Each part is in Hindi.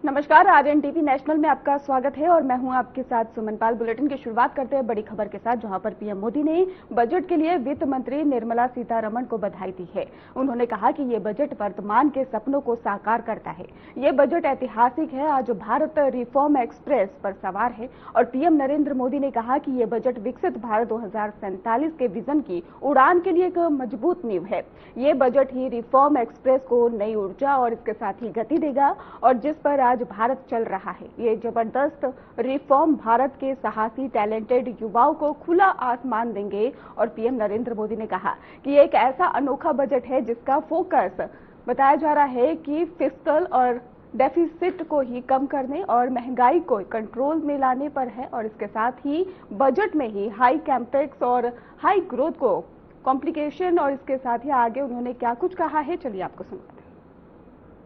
नमस्कार, आरएन टीवी नेशनल में आपका स्वागत है और मैं हूं आपके साथ सुमन पाल। बुलेटिन की शुरुआत करते हैं बड़ी खबर के साथ, जहां पर पीएम मोदी ने बजट के लिए वित्त मंत्री निर्मला सीतारमण को बधाई दी है। उन्होंने कहा कि ये बजट वर्तमान के सपनों को साकार करता है। ये बजट ऐतिहासिक है। आज भारत रिफॉर्म एक्सप्रेस पर सवार है और पीएम नरेंद्र मोदी ने कहा कि ये बजट विकसित भारत 2047 के विजन की उड़ान के लिए एक मजबूत नींव है। ये बजट ही रिफॉर्म एक्सप्रेस को नई ऊर्जा और इसके साथ ही गति देगा और जिस पर आज भारत चल रहा है। ये जबरदस्त रिफॉर्म भारत के साहसी टैलेंटेड युवाओं को खुला आसमान देंगे और पीएम नरेंद्र मोदी ने कहा कि ये एक ऐसा अनोखा बजट है जिसका फोकस बताया जा रहा है कि फिस्कल और डेफिसिट को ही कम करने और महंगाई को कंट्रोल में लाने पर है और इसके साथ ही बजट में ही हाई कैपेक्स और हाई ग्रोथ को कॉम्प्लिकेशन और इसके साथ ही आगे उन्होंने क्या कुछ कहा है, चलिए आपको सुनाते हैं।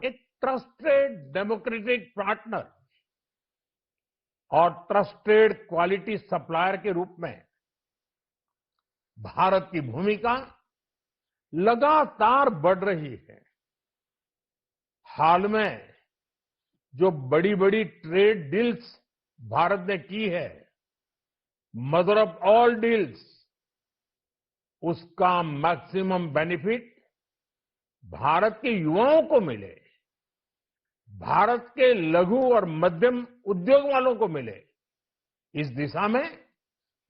एक ट्रस्टेड डेमोक्रेटिक पार्टनर और ट्रस्टेड क्वालिटी सप्लायर के रूप में भारत की भूमिका लगातार बढ़ रही है। हाल में जो बड़ी बड़ी ट्रेड डील्स भारत ने की है, मदर ऑफ ऑल डील्स, उसका मैक्सिमम बेनिफिट भारत के युवाओं को मिले, भारत के लघु और मध्यम उद्योग वालों को मिले। इस दिशा में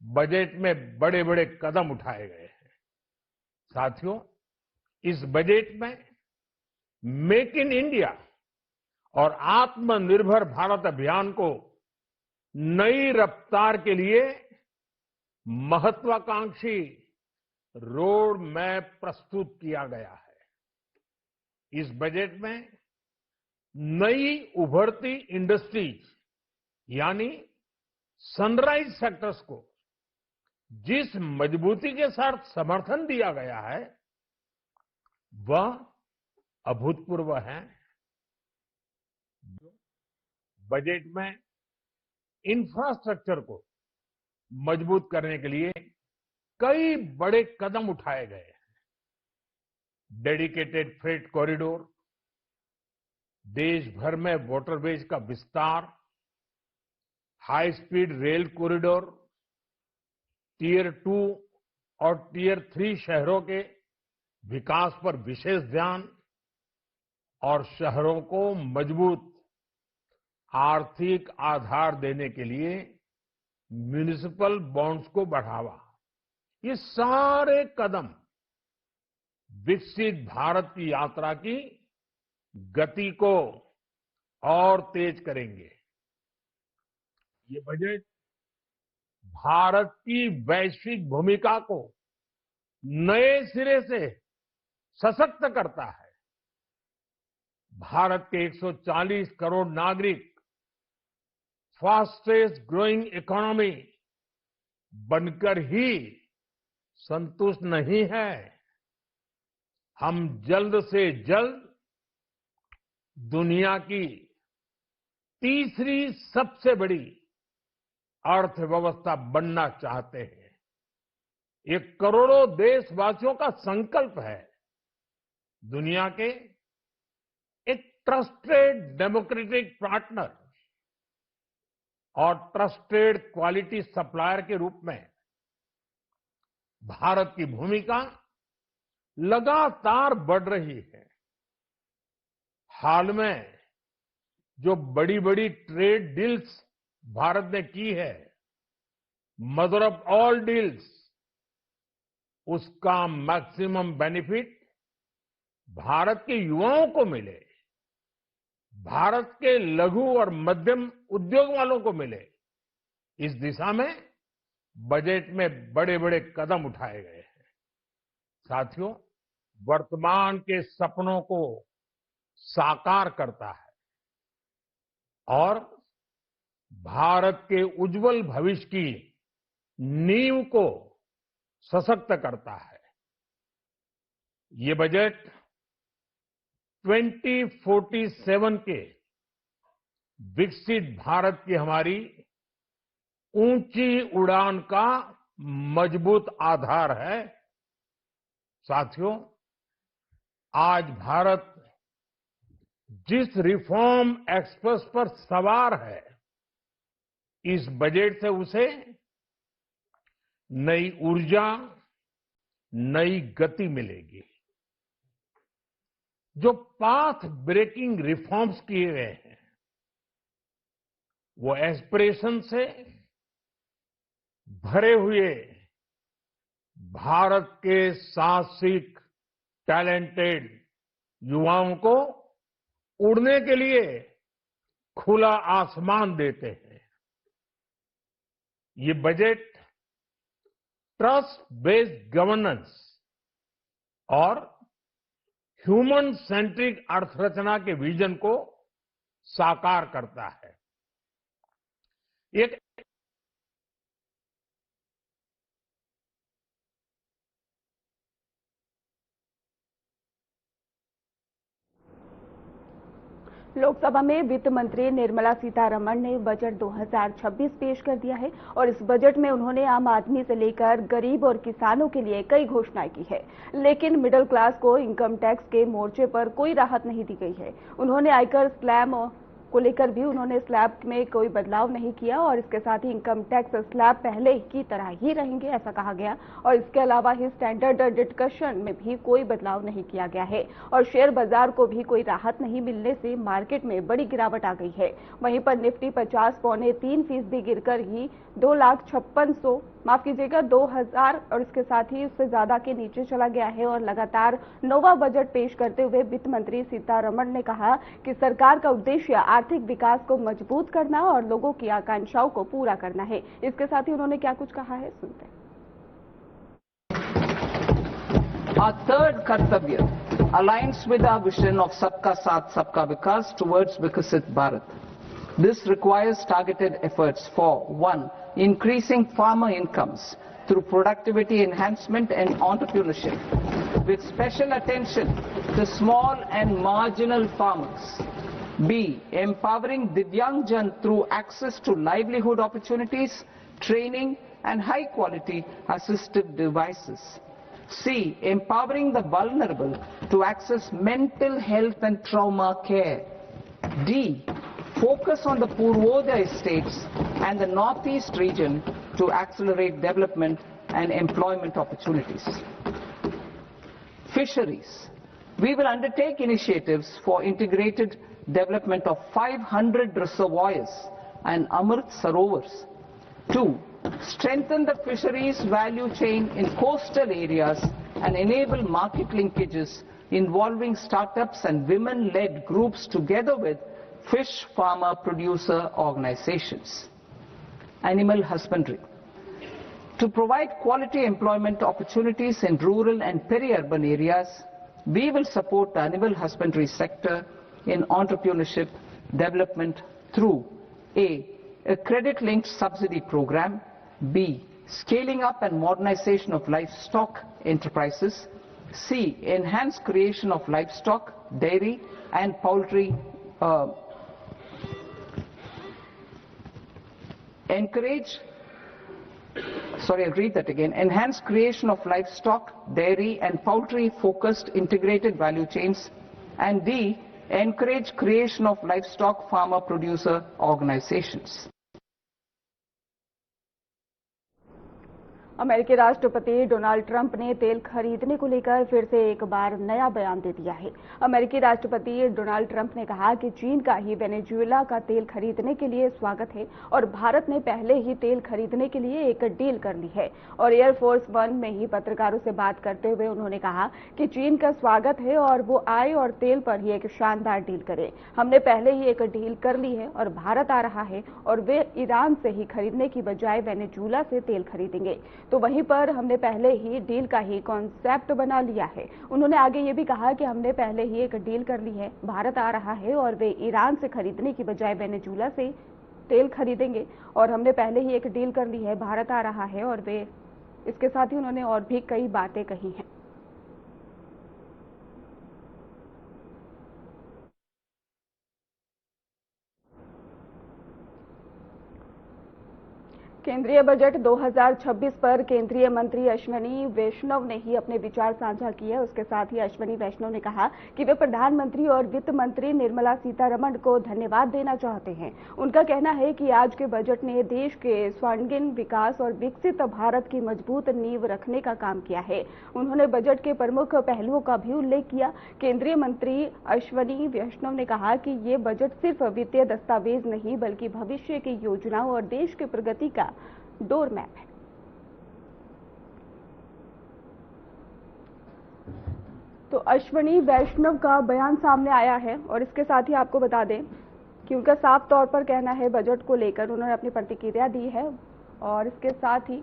बजट में बड़े बड़े कदम उठाए गए हैं। साथियों, इस बजट में मेक इन इंडिया और आत्मनिर्भर भारत अभियान को नई रफ्तार के लिए महत्वाकांक्षी रोड मैप प्रस्तुत किया गया है। इस बजट में नई उभरती इंडस्ट्रीज यानी सनराइज सेक्टर्स को जिस मजबूती के साथ समर्थन दिया गया है, वह अभूतपूर्व है। बजट में इंफ्रास्ट्रक्चर को मजबूत करने के लिए कई बड़े कदम उठाए गए हैं। डेडिकेटेड फ्रेट कॉरिडोर, देश भर में वाटरवेज का विस्तार, high speed rail corridor, tier 2 और टियर 3 शहरों के विकास पर विशेष ध्यान और शहरों को मजबूत आर्थिक आधार देने के लिए म्युनिसिपल बॉन्ड्स को बढ़ावा। ये सारे कदम विकसित भारत की यात्रा की गति को और तेज करेंगे। ये बजट भारत की वैश्विक भूमिका को नए सिरे से सशक्त करता है। भारत के 140 करोड़ नागरिक फास्टेस्ट ग्रोइंग इकोनॉमी बनकर ही संतुष्ट नहीं है। हम जल्द से जल्द दुनिया की तीसरी सबसे बड़ी अर्थव्यवस्था बनना चाहते हैं। ये करोड़ों देशवासियों का संकल्प है। दुनिया के एक ट्रस्टेड डेमोक्रेटिक पार्टनर और ट्रस्टेड क्वालिटी सप्लायर के रूप में भारत की भूमिका लगातार बढ़ रही है। हाल में जो बड़ी बड़ी ट्रेड डील्स भारत ने की है, मदर ऑफ ऑल डील्स, उसका मैक्सिमम बेनिफिट भारत के युवाओं को मिले, भारत के लघु और मध्यम उद्योग वालों को मिले। इस दिशा में बजट में बड़े बड़े कदम उठाए गए हैं। साथियों, वर्तमान के सपनों को साकार करता है और भारत के उज्जवल भविष्य की नींव को सशक्त करता है। ये बजट 2047 के विकसित भारत की हमारी ऊंची उड़ान का मजबूत आधार है। साथियों, आज भारत जिस रिफॉर्म एक्सप्रेस पर सवार है, इस बजट से उसे नई ऊर्जा, नई गति मिलेगी। जो पाथ ब्रेकिंग रिफॉर्म्स किए गए हैं, वो एस्पिरेशन से भरे हुए भारत के साहसिक, टैलेंटेड युवाओं को उड़ने के लिए खुला आसमान देते हैं। ये बजट ट्रस्ट बेस्ड गवर्नेंस और ह्यूमन सेंट्रिक अर्थरचना के विजन को साकार करता है। एक लोकसभा में वित्त मंत्री निर्मला सीतारमण ने बजट 2026 पेश कर दिया है और इस बजट में उन्होंने आम आदमी से लेकर गरीब और किसानों के लिए कई घोषणाएं की है, लेकिन मिडिल क्लास को इनकम टैक्स के मोर्चे पर कोई राहत नहीं दी गई है। उन्होंने आयकर स्लैब को लेकर भी उन्होंने स्लैब में कोई बदलाव नहीं किया और इसके साथ ही इनकम टैक्स स्लैब पहले की तरह ही रहेंगे, ऐसा कहा गया। और इसके अलावा ही स्टैंडर्ड डिडक्शन में भी कोई बदलाव नहीं किया गया है और शेयर बाजार को भी कोई राहत नहीं मिलने से मार्केट में बड़ी गिरावट आ गई है। वहीं पर निफ्टी 50.3% गिरकर ही 2,56,000 और इसके साथ ही उससे ज्यादा के नीचे चला गया है। और लगातार नौवां बजट पेश करते हुए वित्त मंत्री सीतारमण ने कहा कि सरकार का उद्देश्य आर्थिक विकास को मजबूत करना और लोगों की आकांक्षाओं को पूरा करना है। इसके साथ ही उन्होंने क्या कुछ कहा है, सुनते हैं। Our third Kartavya aligns with our vision of Sabka Saath Sabka Vikas towards Vikasit Bharat. This requires targeted efforts for 1. Increasing farmer incomes through productivity enhancement and entrepreneurship, with special attention to small and marginal farmers. B. Empowering Divyangjan through access to livelihood opportunities, training and high quality assistive devices. C. Empowering the vulnerable to access mental health and trauma care. D. Focus on the Purvodaya states and the Northeast region to accelerate development and employment opportunities. Fisheries. We will undertake initiatives for integrated development of 500 reservoirs and Amrit Sarovars. 2. Strengthen the fisheries value chain in coastal areas and enable market linkages involving startups and women-led groups together with fish farmer producer organizations. Animal husbandry. To provide quality employment opportunities in rural and peri-urban areas, we will support the animal husbandry sector in entrepreneurship development through a credit-linked subsidy program, B. Scaling up and modernization of livestock enterprises, C. Enhanced creation of livestock, dairy and poultry enhance creation of livestock, dairy and poultry focused integrated value chains, and D. Encourage creation of livestock farmer producer organizations. अमेरिकी राष्ट्रपति डोनाल्ड ट्रंप ने तेल खरीदने को लेकर फिर से एक बार नया बयान दे दिया है। अमेरिकी राष्ट्रपति डोनाल्ड ट्रंप ने कहा कि चीन का ही वेनेजुएला का तेल खरीदने के लिए स्वागत है और भारत ने पहले ही तेल खरीदने के लिए एक डील कर ली है। और एयरफोर्स वन में ही पत्रकारों से बात करते हुए उन्होंने कहा कि चीन का स्वागत है और वो आए और तेल पर ही एक शानदार डील करे। हमने पहले ही एक डील कर ली है और भारत आ रहा है और वे ईरान से ही खरीदने की बजाय वेनेजुएला से तेल खरीदेंगे। तो वहीं पर हमने पहले ही डील का ही कॉन्सेप्ट बना लिया है। उन्होंने आगे ये भी कहा कि हमने पहले ही एक डील कर ली है, भारत आ रहा है और वे ईरान से खरीदने की बजाय वेनेजुएला से तेल खरीदेंगे और हमने पहले ही एक डील कर ली है, भारत आ रहा है और वे इसके साथ ही उन्होंने और भी कई बातें कही हैं। केंद्रीय बजट 2026 पर केंद्रीय मंत्री अश्विनी वैष्णव ने ही अपने विचार साझा किए। उसके साथ ही अश्विनी वैष्णव ने कहा कि वे प्रधानमंत्री और वित्त मंत्री निर्मला सीतारमण को धन्यवाद देना चाहते हैं। उनका कहना है कि आज के बजट ने देश के सर्वांगीण विकास और विकसित भारत की मजबूत नींव रखने का काम किया है। उन्होंने बजट के प्रमुख पहलुओं का भी उल्लेख किया। केंद्रीय मंत्री अश्विनी वैष्णव ने कहा कि ये बजट सिर्फ वित्तीय दस्तावेज नहीं बल्कि भविष्य की योजनाओं और देश की प्रगति का डोर मैप है। तो अश्विनी वैष्णव का बयान सामने आया है और इसके साथ ही आपको बता दें कि उनका साफ तौर पर कहना है बजट को लेकर उन्होंने अपनी प्रतिक्रिया दी है और इसके साथ ही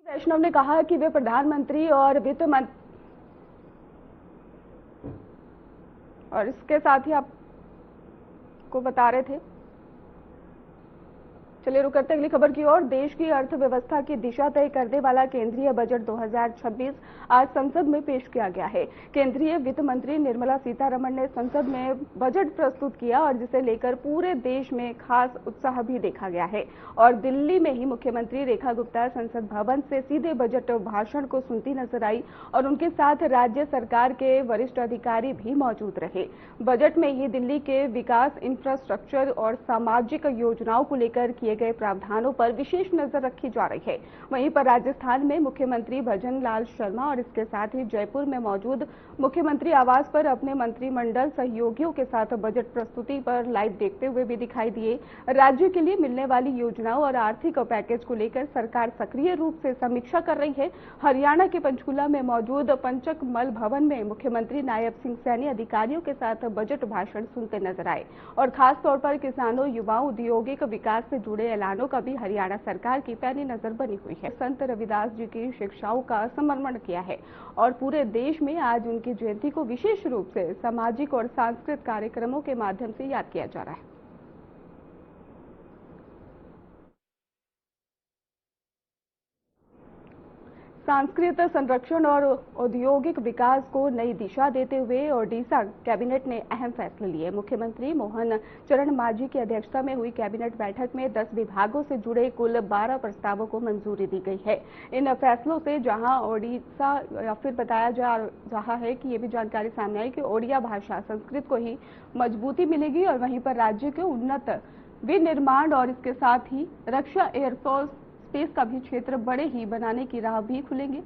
वैष्णव ने कहा कि वे प्रधानमंत्री और वित्त मंत्री और इसके साथ ही आपको बता रहे थे। चलिए रुक करते अगली खबर की ओर। देश की अर्थव्यवस्था की दिशा तय करने वाला केंद्रीय बजट 2026 आज संसद में पेश किया गया है। केंद्रीय वित्त मंत्री निर्मला सीतारमण ने संसद में बजट प्रस्तुत किया और जिसे लेकर पूरे देश में खास उत्साह भी देखा गया है। और दिल्ली में ही मुख्यमंत्री रेखा गुप्ता संसद भवन से सीधे बजट भाषण को सुनती नजर आई और उनके साथ राज्य सरकार के वरिष्ठ अधिकारी भी मौजूद रहे। बजट में ही दिल्ली के विकास, इंफ्रास्ट्रक्चर और सामाजिक योजनाओं को लेकर किए गए प्रावधानों पर विशेष नजर रखी जा रही है। वहीं पर राजस्थान में मुख्यमंत्री भजन लाल शर्मा और इसके साथ ही जयपुर में मौजूद मुख्यमंत्री आवास पर अपने मंत्रिमंडल सहयोगियों के साथ बजट प्रस्तुति पर लाइव देखते हुए भी दिखाई दिए। राज्य के लिए मिलने वाली योजनाओं और आर्थिक पैकेज को लेकर सरकार सक्रिय रूप से समीक्षा कर रही है। हरियाणा के पंचकूला में मौजूद पंचकमल भवन में मुख्यमंत्री नायब सिंह सैनी अधिकारियों के साथ बजट भाषण सुनते नजर आए और खास तौर पर किसानों, युवाओं, औद्योगिक विकास से जुड़े ऐलानों का भी हरियाणा सरकार की पैनी नजर बनी हुई है। संत रविदास जी की शिक्षाओं का समर्पण किया है और पूरे देश में आज उनकी जयंती को विशेष रूप से सामाजिक और सांस्कृतिक कार्यक्रमों के माध्यम से याद किया जा रहा है। सांस्कृतिक संरक्षण और औद्योगिक विकास को नई दिशा देते हुए ओडिशा कैबिनेट ने अहम फैसले लिए। मुख्यमंत्री मोहन चरण मांझी की अध्यक्षता में हुई कैबिनेट बैठक में 10 विभागों से जुड़े कुल 12 प्रस्तावों को मंजूरी दी गई है। इन फैसलों से जहां ओडिशा या फिर बताया जा रहा है कि ये भी जानकारी सामने आई कि ओडिया भाषा संस्कृत को ही मजबूती मिलेगी और वहीं पर राज्य के उन्नत विनिर्माण और इसके साथ ही रक्षा, एयरफोर्स, स्पेस का भी क्षेत्र बड़े ही बनाने की राह भी खुलेंगे।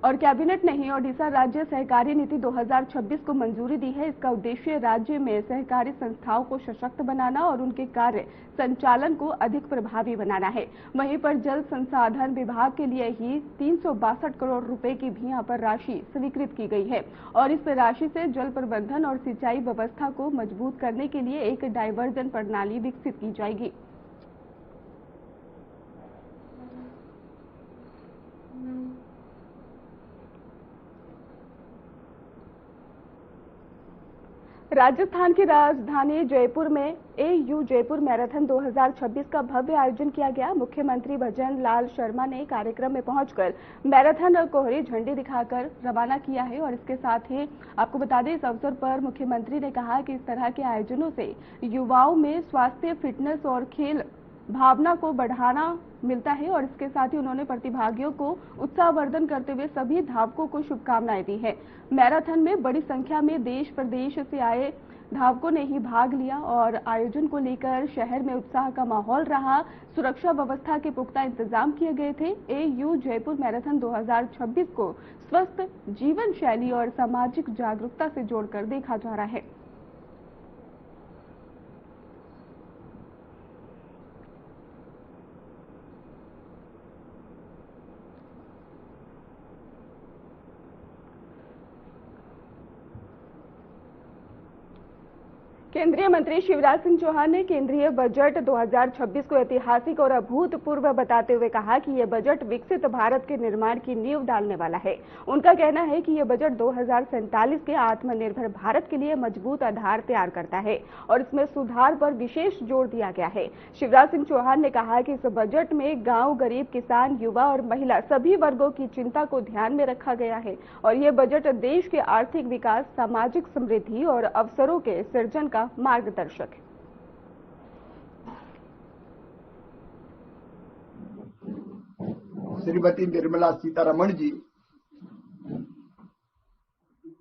और कैबिनेट ने ही ओडिशा राज्य सहकारी नीति 2026 को मंजूरी दी है। इसका उद्देश्य राज्य में सहकारी संस्थाओं को सशक्त बनाना और उनके कार्य संचालन को अधिक प्रभावी बनाना है। वहीं पर जल संसाधन विभाग के लिए ही 362 करोड़ रुपए की भी यहाँ पर राशि स्वीकृत की गई है और इस राशि से जल प्रबंधन और सिंचाई व्यवस्था को मजबूत करने के लिए एक डायवर्जन प्रणाली विकसित की जाएगी। राजस्थान की राजधानी जयपुर में AU जयपुर मैराथन 2026 का भव्य आयोजन किया गया। मुख्यमंत्री भजन लाल शर्मा ने कार्यक्रम में पहुंचकर मैराथन को हरी झंडी दिखाकर रवाना किया है और इसके साथ ही आपको बता दें इस अवसर पर मुख्यमंत्री ने कहा कि इस तरह के आयोजनों से युवाओं में स्वास्थ्य, फिटनेस और खेल भावना को बढ़ाना मिलता है और इसके साथ ही उन्होंने प्रतिभागियों को उत्साहवर्धन करते हुए सभी धावकों को शुभकामनाएं दी है। मैराथन में बड़ी संख्या में देश प्रदेश से आए धावकों ने ही भाग लिया और आयोजन को लेकर शहर में उत्साह का माहौल रहा। सुरक्षा व्यवस्था के पुख्ता इंतजाम किए गए थे। AU जयपुर मैराथन 2026 को स्वस्थ जीवन शैली और सामाजिक जागरूकता से जोड़कर देखा जा रहा है। केंद्रीय मंत्री शिवराज सिंह चौहान ने केंद्रीय बजट 2026 को ऐतिहासिक और अभूतपूर्व बताते हुए कहा कि यह बजट विकसित भारत के निर्माण की नींव डालने वाला है। उनका कहना है कि यह बजट 2047 के आत्मनिर्भर भारत के लिए मजबूत आधार तैयार करता है और इसमें सुधार पर विशेष जोर दिया गया है। शिवराज सिंह चौहान ने कहा कि इस बजट में गांव, गरीब, किसान, युवा और महिला सभी वर्गों की चिंता को ध्यान में रखा गया है और यह बजट देश के आर्थिक विकास, सामाजिक समृद्धि और अवसरों के सृजन का मार्गदर्शक है। श्रीमती निर्मला सीतारमण जी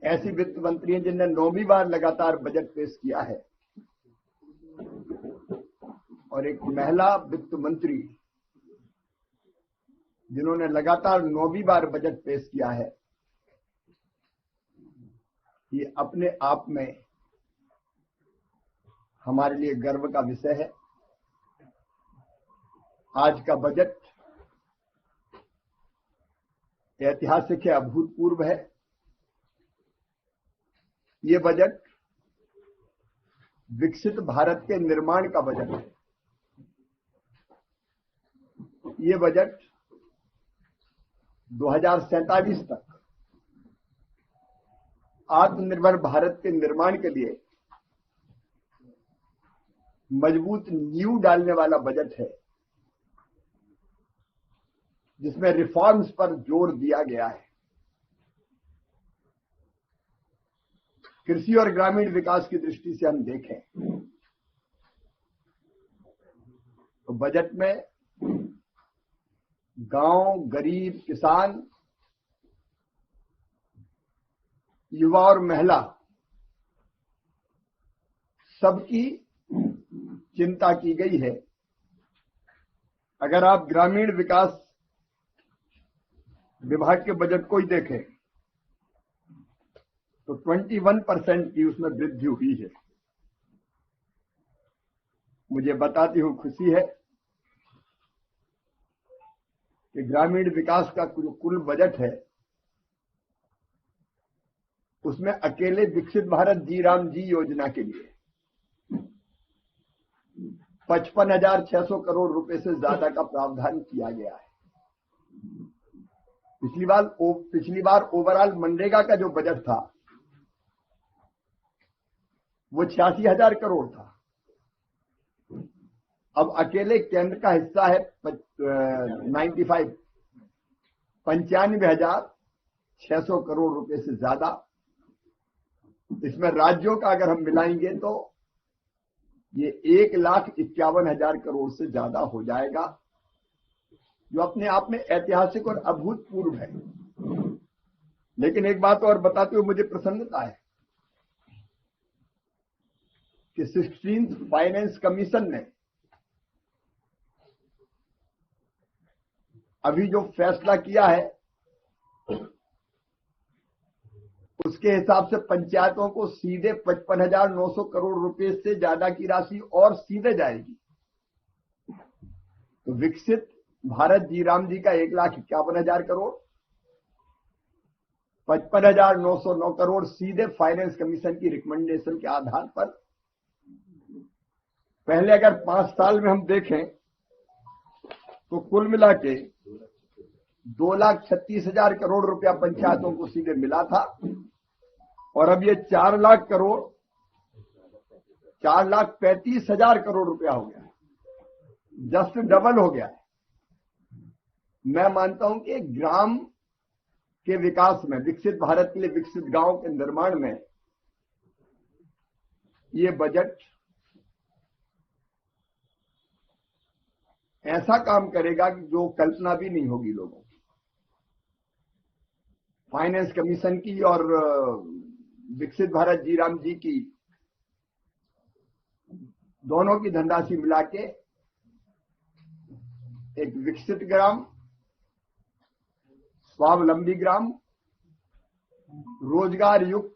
ऐसी वित्त मंत्री हैं जिन्होंने 9वीं बार लगातार बजट पेश किया है और एक महिला वित्त मंत्री जिन्होंने लगातार 9वीं बार बजट पेश किया है। ये अपने आप में हमारे लिए गर्व का विषय है। आज का बजट ऐतिहासिक है, अभूतपूर्व है। ये बजट विकसित भारत के निर्माण का बजट है। ये बजट 2047 तक आत्मनिर्भर भारत के निर्माण के लिए मजबूत नींव डालने वाला बजट है, जिसमें रिफॉर्म्स पर जोर दिया गया है। कृषि और ग्रामीण विकास की दृष्टि से हम देखें तो बजट में गांव, गरीब, किसान, युवा और महिला सबकी चिंता की गई है। अगर आप ग्रामीण विकास विभाग के बजट को ही देखें तो 21% की उसमें वृद्धि हुई है। मुझे बताती हूं खुशी है कि ग्रामीण विकास का कुल बजट है उसमें अकेले विकसित भारत जी राम जी योजना के लिए 55,600 करोड़ रुपए से ज्यादा का प्रावधान किया गया है। पिछली बार ओवरऑल मनरेगा का जो बजट था वो 86,000 करोड़ था। अब अकेले केंद्र का हिस्सा है 95,600 करोड़ रुपए से ज्यादा। इसमें राज्यों का अगर हम मिलाएंगे तो ये 1,51,000 करोड़ से ज्यादा हो जाएगा, जो अपने आप में ऐतिहासिक और अभूतपूर्व है। लेकिन एक बात और बताते हुए मुझे प्रसन्नता है कि 16th फाइनेंस कमीशन ने अभी जो फैसला किया है उसके हिसाब से पंचायतों को सीधे 55,900 करोड़ रुपए से ज्यादा की राशि और सीधे जाएगी। तो विकसित भारत जी राम जी का 1,51,000 करोड़, 55,909 करोड़ सीधे फाइनेंस कमीशन की रिकमेंडेशन के आधार पर। पहले अगर 5 साल में हम देखें तो कुल मिला के 2,36,000 करोड़ रुपया पंचायतों को सीधे मिला था और अब ये 4 लाख करोड़ 4,35,000 करोड़ रुपया हो गया है, जस्ट डबल हो गया है। मैं मानता हूं कि ग्राम के विकास में, विकसित भारत के लिए विकसित गांव के निर्माण में ये बजट ऐसा काम करेगा कि जो कल्पना भी नहीं होगी लोगों की। फाइनेंस कमीशन की और विकसित भारत जी राम जी की दोनों की धनराशि मिला के एक विकसित ग्राम, स्वावलंबी ग्राम, रोजगार युक्त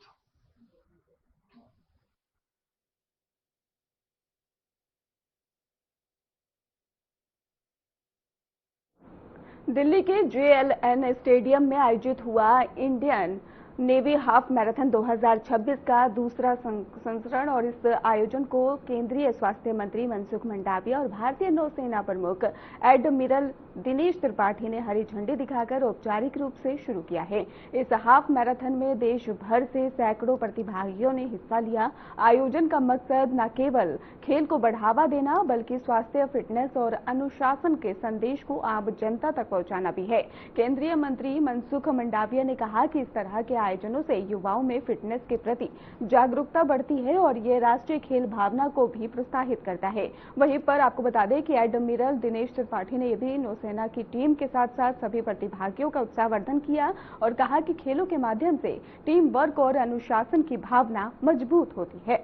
दिल्ली के JLN स्टेडियम में आयोजित हुआ इंडियन नेवी हाफ मैराथन 2026 का दूसरा संस्करण और इस आयोजन को केंद्रीय स्वास्थ्य मंत्री मनसुख मंडाविया और भारतीय नौसेना प्रमुख एडमिरल दिनेश त्रिपाठी ने हरी झंडी दिखाकर औपचारिक रूप से शुरू किया है। इस हाफ मैराथन में देश भर से सैकड़ों प्रतिभागियों ने हिस्सा लिया। आयोजन का मकसद न केवल खेल को बढ़ावा देना बल्कि स्वास्थ्य, फिटनेस और अनुशासन के संदेश को आम जनता तक पहुंचाना भी है। केंद्रीय मंत्री मनसुख मंडाविया ने कहा कि इस तरह के आयोजनों से युवाओं में फिटनेस के प्रति जागरूकता बढ़ती है और ये राष्ट्रीय खेल भावना को भी प्रोत्साहित करता है। वहीं पर आपको बता दें कि एडमिरल दिनेश त्रिपाठी ने भी नौसेना की टीम के साथ साथ सभी प्रतिभागियों का उत्साहवर्धन किया और कहा कि खेलों के माध्यम से टीम वर्क और अनुशासन की भावना मजबूत होती है।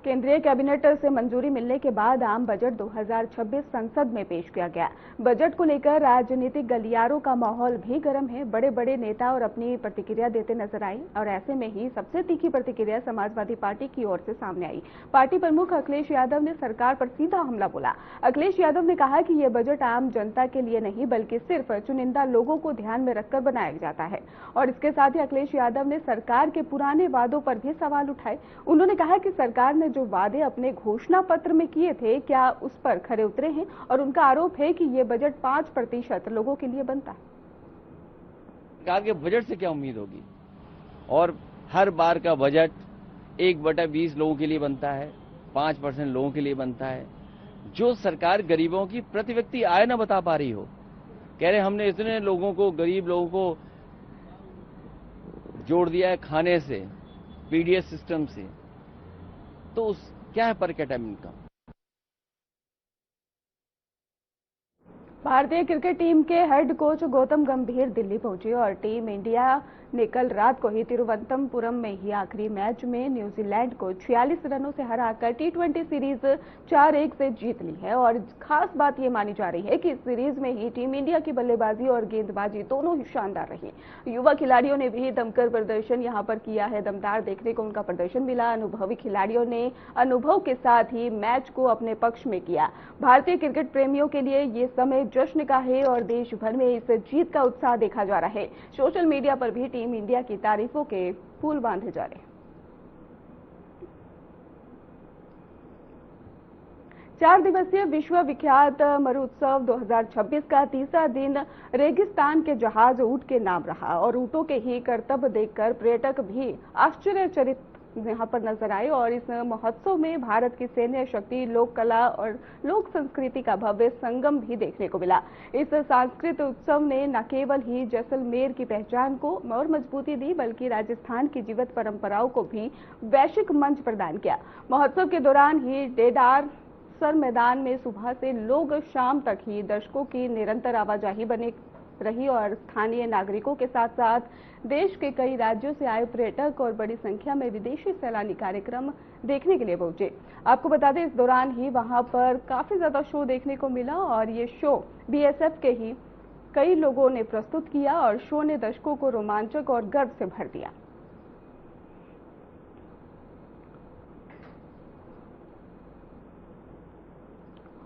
केंद्रीय कैबिनेट से मंजूरी मिलने के बाद आम बजट 2026 संसद में पेश किया गया। बजट को लेकर राजनीतिक गलियारों का माहौल भी गर्म है। बड़े बड़े नेता और अपनी प्रतिक्रिया देते नजर आए और ऐसे में ही सबसे तीखी प्रतिक्रिया समाजवादी पार्टी की ओर से सामने आई। पार्टी प्रमुख अखिलेश यादव ने सरकार पर सीधा हमला बोला। अखिलेश यादव ने कहा कि यह बजट आम जनता के लिए नहीं बल्कि सिर्फ चुनिंदा लोगों को ध्यान में रखकर बनाया जाता है। और इसके साथ ही अखिलेश यादव ने सरकार के पुराने वादों पर भी सवाल उठाए। उन्होंने कहा कि सरकार ने जो वादे अपने घोषणा पत्र में किए थे क्या उस पर खरे उतरे हैं और उनका आरोप है कि ये बजट 5% लोगों के लिए बनता है। सरकार के बजट से क्या उम्मीद होगी और हर बार का बजट 1/20 लोगों के लिए बनता है, 5% लोगों के लिए बनता है। जो सरकार गरीबों की प्रति व्यक्ति आय न बता पा रही हो, कह रहे हमने इतने लोगों को, गरीब लोगों को जोड़ दिया है खाने से, पीडीएस सिस्टम से, तो उस क्या है पर कैपिटा इनकम। भारतीय क्रिकेट टीम के हेड कोच गौतम गंभीर दिल्ली पहुंचे और टीम इंडिया ने कल रात को ही तिरुवनंतपुरम में ही आखिरी मैच में न्यूजीलैंड को 46 रनों से हराकर T20 सीरीज 4-1 से जीत ली है। और खास बात ये मानी जा रही है कि इस सीरीज में ही टीम इंडिया की बल्लेबाजी और गेंदबाजी दोनों ही शानदार रही। युवा खिलाड़ियों ने भी दमकर प्रदर्शन यहां पर किया है। दमदार देखने को उनका प्रदर्शन मिला। अनुभवी खिलाड़ियों ने अनुभव के साथ ही मैच को अपने पक्ष में किया। भारतीय क्रिकेट प्रेमियों के लिए ये समय जश्न का है और देश भर में इस जीत का उत्साह देखा जा रहा है। सोशल मीडिया पर भी टीम इंडिया की तारीफों के फूल बांधे जा रहे हैं। 4 दिवसीय विश्व विख्यात मरुत्सव 2026 का तीसरा दिन रेगिस्तान के जहाज ऊंट के नाम रहा और ऊंटों के ही करतब देखकर पर्यटक भी आश्चर्यचकित यहां पर नजर आए। और इस महोत्सव में भारत की सैन्य शक्ति, लोक कला और लोक संस्कृति का भव्य संगम भी देखने को मिला। इस सांस्कृतिक उत्सव ने न केवल ही जैसलमेर की पहचान को और मजबूती दी बल्कि राजस्थान की जीवित परंपराओं को भी वैश्विक मंच प्रदान किया। महोत्सव के दौरान ही डेडार सर मैदान में सुबह से लोग शाम तक ही दर्शकों की निरंतर आवाजाही बने रही और स्थानीय नागरिकों के साथ साथ देश के कई राज्यों से आए पर्यटक और बड़ी संख्या में विदेशी सैलानी कार्यक्रम देखने के लिए पहुंचे। आपको बता दें इस दौरान ही वहां पर काफी ज्यादा शो देखने को मिला और ये शो बीएसएफ के ही कई लोगों ने प्रस्तुत किया और शो ने दर्शकों को रोमांचक और गर्व से भर दिया।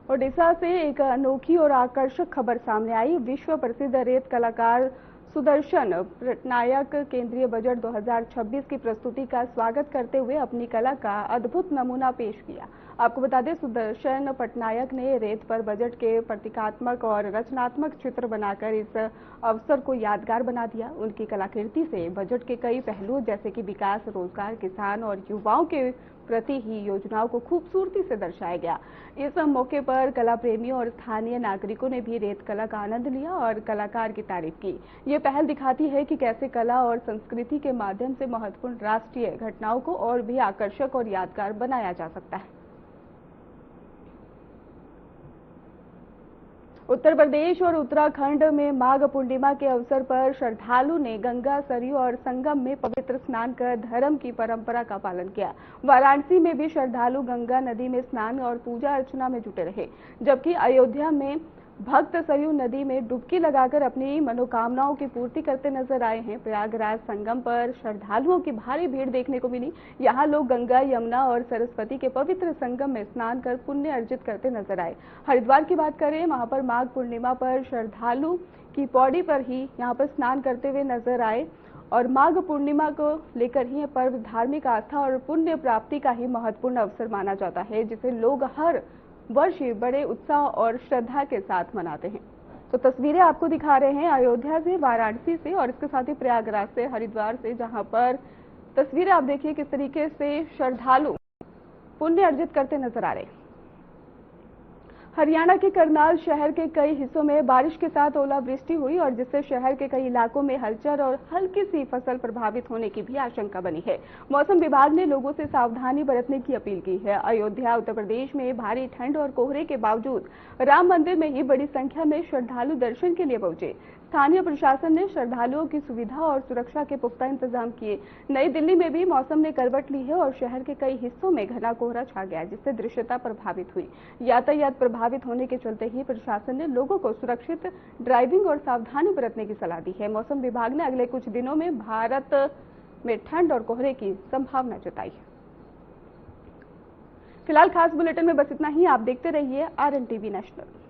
ओडिशा से एक अनोखी और आकर्षक खबर सामने आई। विश्व प्रसिद्ध रेत कलाकार सुदर्शन पटनायक केंद्रीय बजट 2026 की प्रस्तुति का स्वागत करते हुए अपनी कला का अद्भुत नमूना पेश किया। आपको बता दें सुदर्शन पटनायक ने रेत पर बजट के प्रतीकात्मक और रचनात्मक चित्र बनाकर इस अवसर को यादगार बना दिया। उनकी कलाकृति से बजट के कई पहलू जैसे कि विकास, रोजगार, किसान और युवाओं के प्रति ही योजनाओं को खूबसूरती से दर्शाया गया। इस मौके पर कला प्रेमियों और स्थानीय नागरिकों ने भी रेत कला का आनंद लिया और कलाकार की तारीफ की। ये पहल दिखाती है कि कैसे कला और संस्कृति के माध्यम से महत्वपूर्ण राष्ट्रीय घटनाओं को और भी आकर्षक और यादगार बनाया जा सकता है। उत्तर प्रदेश और उत्तराखंड में माघ पूर्णिमा के अवसर पर श्रद्धालु ने गंगा, सरयू और संगम में पवित्र स्नान कर धर्म की परंपरा का पालन किया। वाराणसी में भी श्रद्धालु गंगा नदी में स्नान और पूजा अर्चना में जुटे रहे, जबकि अयोध्या में भक्त सरयू नदी में डुबकी लगाकर अपनी मनोकामनाओं की पूर्ति करते नजर आए हैं। प्रयागराज संगम पर श्रद्धालुओं की भारी भीड़ देखने को मिली। यहां लोग गंगा, यमुना और सरस्वती के पवित्र संगम में स्नान कर पुण्य अर्जित करते नजर आए। हरिद्वार की बात करें, वहां पर माघ पूर्णिमा पर श्रद्धालु की पौड़ी पर ही यहां पर स्नान करते हुए नजर आए और माघ पूर्णिमा को लेकर ही यह पर्व धार्मिक आस्था और पुण्य प्राप्ति का ही महत्वपूर्ण अवसर माना जाता है, जिसे लोग हर वर्ष बड़े उत्साह और श्रद्धा के साथ मनाते हैं। तो तस्वीरें आपको दिखा रहे हैं अयोध्या से, वाराणसी से और इसके साथ ही प्रयागराज से, हरिद्वार से, जहां पर तस्वीरें आप देखिए किस तरीके से श्रद्धालु पुण्य अर्जित करते नजर आ रहे हैं। हरियाणा के करनाल शहर के कई हिस्सों में बारिश के साथ ओलावृष्टि हुई और जिससे शहर के कई इलाकों में हलचल और हल्की सी फसल प्रभावित होने की भी आशंका बनी है। मौसम विभाग ने लोगों से सावधानी बरतने की अपील की है। अयोध्या, उत्तर प्रदेश में भारी ठंड और कोहरे के बावजूद राम मंदिर में ही बड़ी संख्या में श्रद्धालु दर्शन के लिए पहुंचे। स्थानीय प्रशासन ने श्रद्धालुओं की सुविधा और सुरक्षा के पुख्ता इंतजाम किए। नई दिल्ली में भी मौसम ने करवट ली है और शहर के कई हिस्सों में घना कोहरा छा गया, जिससे दृश्यता प्रभावित हुई। यातायात प्रभावित होने के चलते ही प्रशासन ने लोगों को सुरक्षित ड्राइविंग और सावधानी बरतने की सलाह दी है। मौसम विभाग ने अगले कुछ दिनों में भारत में ठंड और कोहरे की संभावना जताई है। फिलहाल खास बुलेटिन में बस इतना ही। आप देखते रहिए RNTV नेशनल।